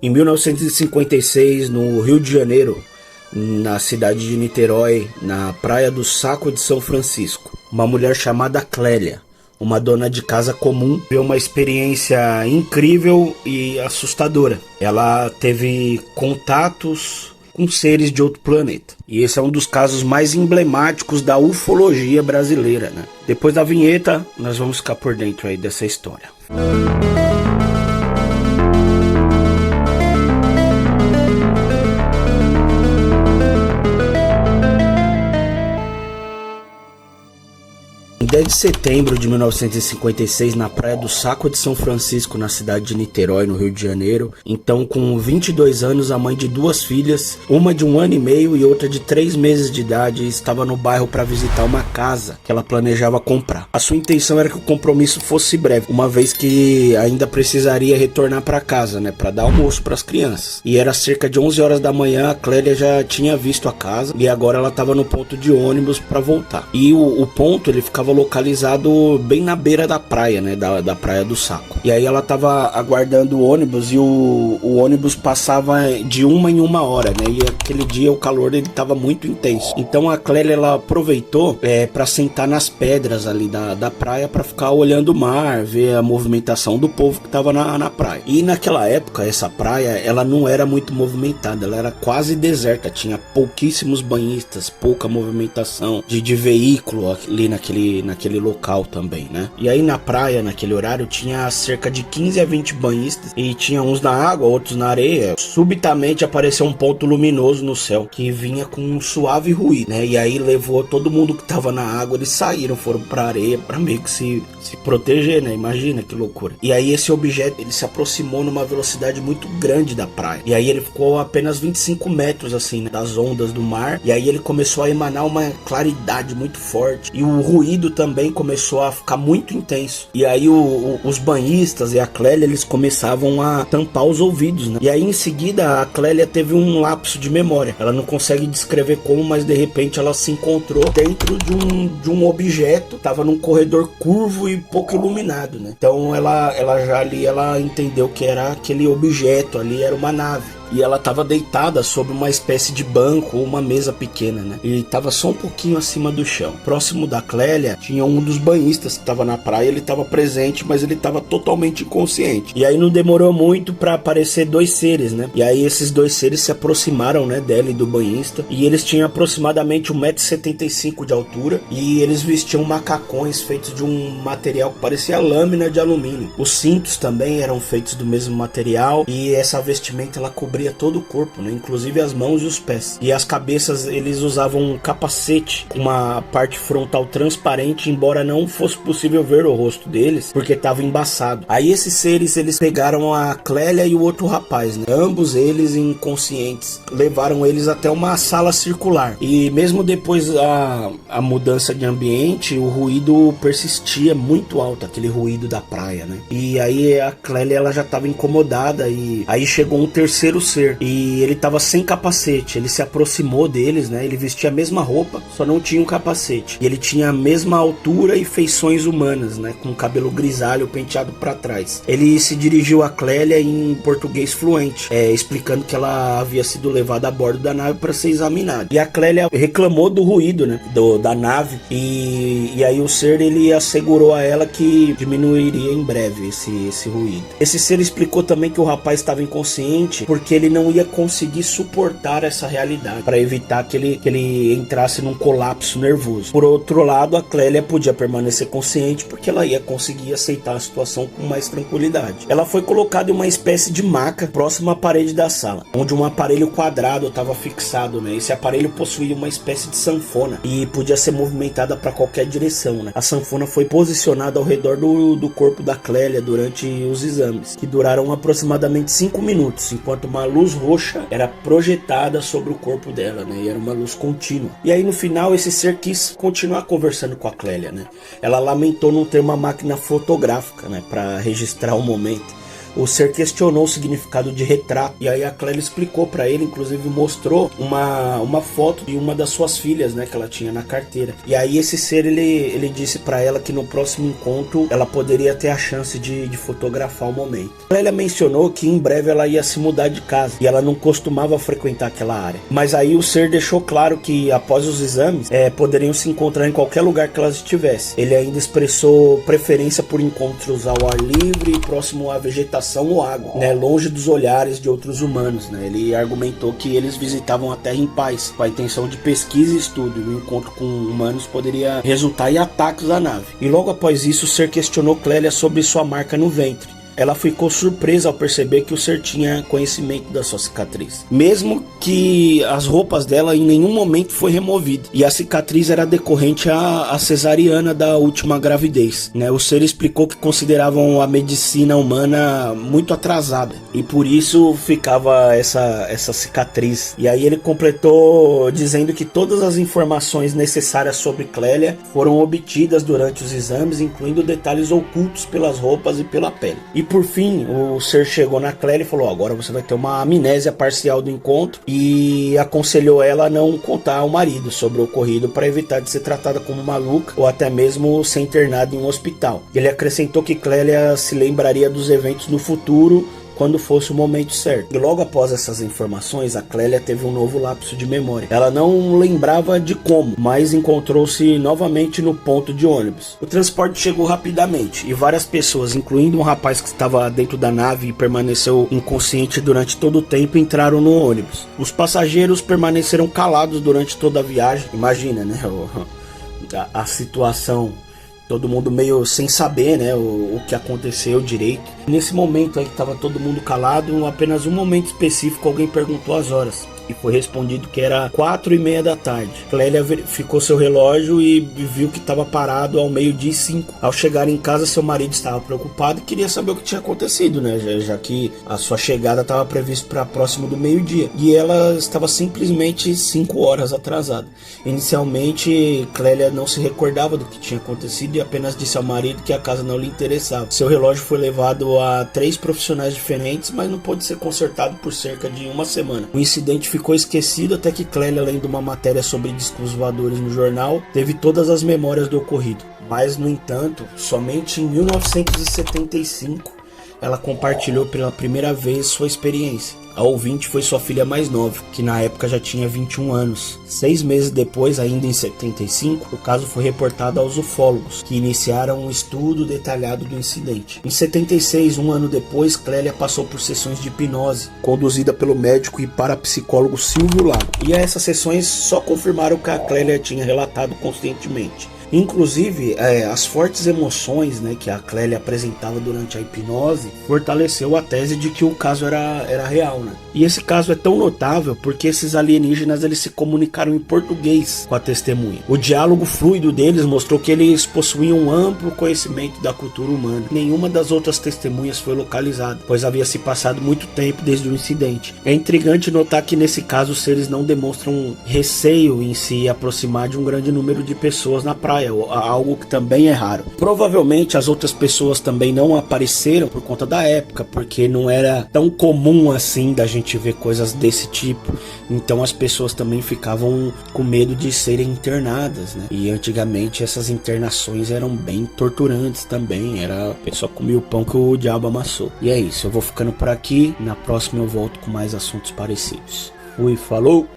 Em 1956, no Rio de Janeiro, na cidade de Niterói, na Praia do Saco de São Francisco, uma mulher chamada Clélia, uma dona de casa comum, teve uma experiência incrível e assustadora. Ela teve contatos com seres de outro planeta. E esse é um dos casos mais emblemáticos da ufologia brasileira, né? Depois da vinheta, nós vamos ficar por dentro aí dessa história. Em 10 de setembro de 1956, na Praia do Saco de São Francisco, na cidade de Niterói, no Rio de Janeiro, então com 22 anos, a mãe de duas filhas, uma de 1 ano e meio e outra de 3 meses de idade, estava no bairro para visitar uma casa que ela planejava comprar. A sua intenção era que o compromisso fosse breve, uma vez que ainda precisaria retornar para casa, né, para dar almoço para as crianças. E era cerca de 11 horas da manhã, a Clélia já tinha visto a casa e agora ela estava no ponto de ônibus para voltar. E o ponto, ele ficava localizado bem na beira da praia, né, da Praia do Saco. E aí ela tava aguardando o ônibus e o ônibus passava de 1 em 1 hora, né, e aquele dia o calor ele tava muito intenso. Então a Clélia, ela aproveitou para sentar nas pedras ali da praia para ficar olhando o mar, ver a movimentação do povo que tava na praia. E naquela época, essa praia, ela não era muito movimentada, ela era quase deserta, tinha pouquíssimos banhistas, pouca movimentação de veículo ali naquele local também, né? E aí na praia, naquele horário, tinha cerca de 15 a 20 banhistas e tinha uns na água, outros na areia. Subitamente apareceu um ponto luminoso no céu que vinha com um suave ruído, né? E aí levou todo mundo que tava na água, eles saíram, foram pra areia pra meio que se proteger, né? Imagina que loucura. E aí esse objeto, ele se aproximou numa velocidade muito grande da praia. E aí ele ficou a apenas 25 metros assim, né, das ondas do mar. E aí ele começou a emanar uma claridade muito forte. E o ruído também começou a ficar muito intenso. E aí os banhistas e a Clélia, eles começavam a tampar os ouvidos, né? E aí em seguida a Clélia teve um lapso de memória. Ela não consegue descrever como, mas de repente ela se encontrou dentro de um objeto. Tava num corredor curvo e pouco iluminado, né? Então ela já ali, ela entendeu que era aquele objeto ali, era uma nave. E ela estava deitada sobre uma espécie de banco ou uma mesa pequena, né? E estava só um pouquinho acima do chão. Próximo da Clélia, tinha um dos banhistas que estava na praia. Ele estava presente, mas ele estava totalmente inconsciente. E aí não demorou muito para aparecer 2 seres, né? E aí esses 2 seres se aproximaram, né, dela e do banhista. E eles tinham aproximadamente 1,75 m de altura. E eles vestiam macacões feitos de um material que parecia lâmina de alumínio. Os cintos também eram feitos do mesmo material. E essa vestimenta, ela cobria todo o corpo, né? Inclusive as mãos e os pés. E as cabeças, eles usavam um capacete com uma parte frontal transparente, embora não fosse possível ver o rosto deles, porque estava embaçado. Aí esses seres, eles pegaram a Clélia e o outro rapaz, né? Ambos eles inconscientes. Levaram eles até uma sala circular. E mesmo depois a mudança de ambiente, o ruído persistia muito alto, aquele ruído da praia, né? E aí a Clélia, ela já estava incomodada e aí chegou um terceiro ser e ele tava sem capacete. Ele se aproximou deles, né? Ele vestia a mesma roupa, só não tinha um capacete. E ele tinha a mesma altura e feições humanas, né? Com cabelo grisalho penteado para trás. Ele se dirigiu a Clélia em português fluente, explicando que ela havia sido levada a bordo da nave para ser examinada. E a Clélia reclamou do ruído, né? Da nave. E aí o ser, ele assegurou a ela que diminuiria em breve esse ruído. Esse ser explicou também que o rapaz estava inconsciente porque ele não ia conseguir suportar essa realidade, para evitar que ele entrasse num colapso nervoso. Por outro lado, a Clélia podia permanecer consciente porque ela ia conseguir aceitar a situação com mais tranquilidade. Ela foi colocada em uma espécie de maca próxima à parede da sala, onde um aparelho quadrado estava fixado, né? Esse aparelho possuía uma espécie de sanfona e podia ser movimentada para qualquer direção, né? A sanfona foi posicionada ao redor do corpo da Clélia durante os exames, que duraram aproximadamente 5 minutos, enquanto uma luz roxa era projetada sobre o corpo dela, né? E era uma luz contínua. E aí no final esse ser quis continuar conversando com a Clélia, né? Ela lamentou não ter uma máquina fotográfica, né, para registrar o momento. o ser questionou o significado de retrato. E aí a Clélia explicou pra ele, inclusive mostrou uma foto de uma das suas filhas, né, que ela tinha na carteira. E aí esse ser, ele disse pra ela que no próximo encontro ela poderia ter a chance de fotografar o momento. Clélia mencionou que em breve ela ia se mudar de casa e ela não costumava frequentar aquela área. Mas aí o ser deixou claro que após os exames poderiam se encontrar em qualquer lugar que elas estivessem. Ele ainda expressou preferência por encontros ao ar livre, próximo à vegetação ou água, né, longe dos olhares de outros humanos, né. Ele argumentou que eles visitavam a Terra em paz, com a intenção de pesquisa e estudo, e o encontro com humanos poderia resultar em ataques à nave. E logo após isso, o ser questionou Clélia sobre sua marca no ventre. Ela ficou surpresa ao perceber que o ser tinha conhecimento da sua cicatriz, mesmo que as roupas dela em nenhum momento foi removida, e a cicatriz era decorrente à cesariana da última gravidez, né? O ser explicou que consideravam a medicina humana muito atrasada e por isso ficava essa cicatriz. E aí ele completou dizendo que todas as informações necessárias sobre Clélia foram obtidas durante os exames, incluindo detalhes ocultos pelas roupas e pela pele. E por fim, o ser chegou na Clélia e falou: agora você vai ter uma amnésia parcial do encontro, e aconselhou ela a não contar ao marido sobre o ocorrido para evitar de ser tratada como maluca ou até mesmo ser internada em um hospital. Ele acrescentou que Clélia se lembraria dos eventos no futuro quando fosse o momento certo. E logo após essas informações, a Clélia teve um novo lapso de memória. Ela não lembrava de como, mas encontrou-se novamente no ponto de ônibus. O transporte chegou rapidamente e várias pessoas, incluindo um rapaz que estava dentro da nave e permaneceu inconsciente durante todo o tempo, entraram no ônibus. Os passageiros permaneceram calados durante toda a viagem. Imagina, né, a situação. Todo mundo meio sem saber, né, o que aconteceu direito. Nesse momento aí que estava todo mundo calado, apenas um momento específico alguém perguntou as horas. E foi respondido que era 4:30 da tarde. Clélia verificou seu relógio e viu que estava parado ao 12:05. Ao chegar em casa, seu marido estava preocupado e queria saber o que tinha acontecido, né? Já que a sua chegada estava prevista para próximo do meio-dia. E ela estava simplesmente 5 horas atrasada. Inicialmente, Clélia não se recordava do que tinha acontecido e apenas disse ao marido que a casa não lhe interessava. Seu relógio foi levado a 3 profissionais diferentes, mas não pôde ser consertado por cerca de uma semana. O incidente ficou esquecido até que Clélia, lendo uma matéria sobre discos voadores no jornal, teve todas as memórias do ocorrido. Mas, no entanto, somente em 1975 ela compartilhou pela primeira vez sua experiência. A ouvinte foi sua filha mais nova, que na época já tinha 21 anos. 6 meses depois, ainda em 75, o caso foi reportado aos ufólogos, que iniciaram um estudo detalhado do incidente. Em 76, um ano depois, Clélia passou por sessões de hipnose, conduzida pelo médico e parapsicólogo Silvio Lago. E essas sessões só confirmaram o que a Clélia tinha relatado conscientemente. Inclusive, as fortes emoções, né, que a Clélia apresentava durante a hipnose fortaleceu a tese de que o caso era real, né? E esse caso é tão notável porque esses alienígenas eles se comunicaram em português com a testemunha. O diálogo fluido deles mostrou que eles possuíam um amplo conhecimento da cultura humana. Nenhuma das outras testemunhas foi localizada, pois havia se passado muito tempo desde o incidente. É intrigante notar que nesse caso os seres não demonstram receio em se aproximar de um grande número de pessoas na praia, algo que também é raro. Provavelmente as outras pessoas também não apareceram por conta da época, porque não era tão comum assim da gente ver coisas desse tipo, então as pessoas também ficavam com medo de serem internadas, né? E antigamente essas internações eram bem torturantes também, a pessoa comia o pão que o diabo amassou. E é isso, eu vou ficando por aqui, na próxima eu volto com mais assuntos parecidos. Fui, falou!